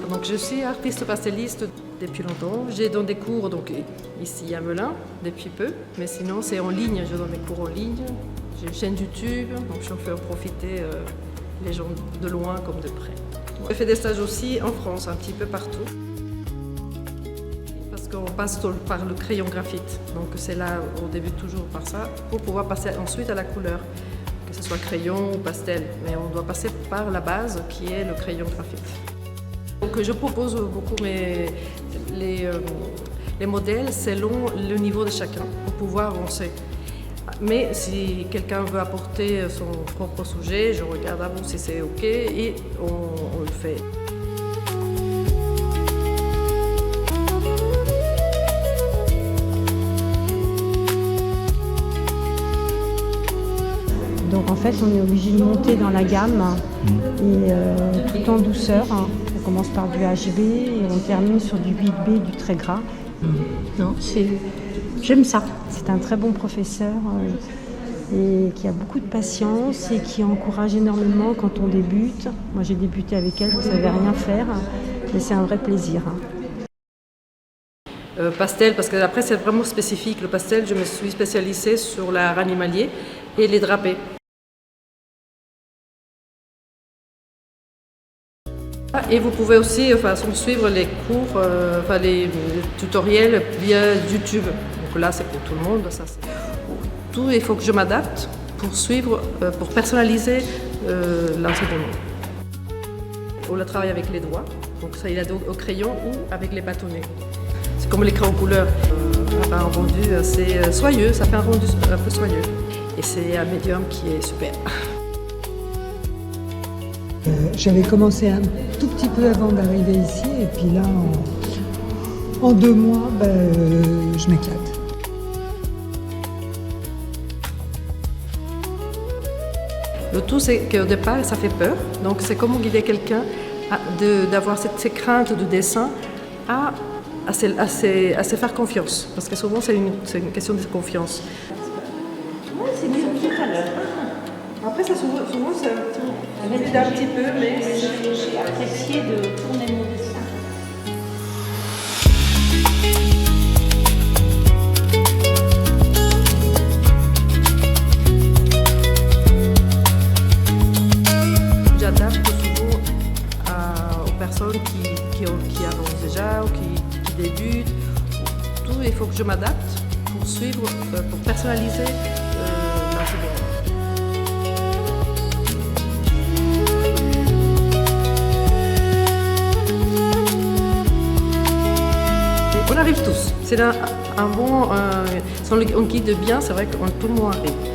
Donc, je suis artiste pastelliste depuis longtemps. J'ai donné des cours donc, ici à Melun depuis peu, mais sinon c'est en ligne, je donne des cours en ligne. J'ai une chaîne YouTube, donc je fais en profiter les gens de loin comme de près. Je fais des stages aussi en France, un petit peu partout. Parce qu'on passe par le crayon graphite, donc c'est là, on débute toujours par ça, pour pouvoir passer ensuite à la couleur. Que ce soit crayon ou pastel, mais on doit passer par la base qui est le crayon graphite. Donc je propose beaucoup les modèles selon le niveau de chacun pour pouvoir avancer. Mais si quelqu'un veut apporter son propre sujet, je regarde avant si c'est OK et on le fait. Donc en fait, on est obligé de monter dans la gamme et tout en douceur. On commence par du HB et on termine sur du 8B, du très gras. Non, j'aime ça. C'est un très bon professeur et qui a beaucoup de patience et qui encourage énormément quand on débute. Moi, j'ai débuté avec elle, je ne savais rien faire, mais c'est un vrai plaisir. Pastel, parce que après c'est vraiment spécifique. Le pastel, je me suis spécialisée sur l'art animalier et les drapés. Et vous pouvez aussi suivre les cours, les tutoriels via YouTube. Donc là, c'est pour tout le monde. Tout, il faut que je m'adapte pour suivre, pour personnaliser l'enseignement. On le travaille avec les doigts, donc ça il a au crayon ou avec les bâtonnets. C'est comme les crayons couleur. Un rendu assez soyeux, ça fait un rendu un peu soyeux. Et c'est un médium qui est super. J'avais commencé un tout petit peu avant d'arriver ici et puis là, en 2 mois, je m'éclate. Le tout, c'est qu'au départ, ça fait peur. Donc, c'est comment guider quelqu'un d'avoir ces craintes de dessin à se faire confiance. Parce que souvent, c'est une question de confiance. Oui, c'est mieux tout à l'heure. Après, ça souvent, c'est un petit peu, mais j'ai apprécié de tourner mon dessin. J'adapte souvent aux personnes qui avancent déjà ou qui débutent. Tout, il faut que je m'adapte pour suivre, pour personnaliser l'enseignement. On arrive tous. C'est un bon. Si on guide bien, c'est vrai que tout le monde arrive.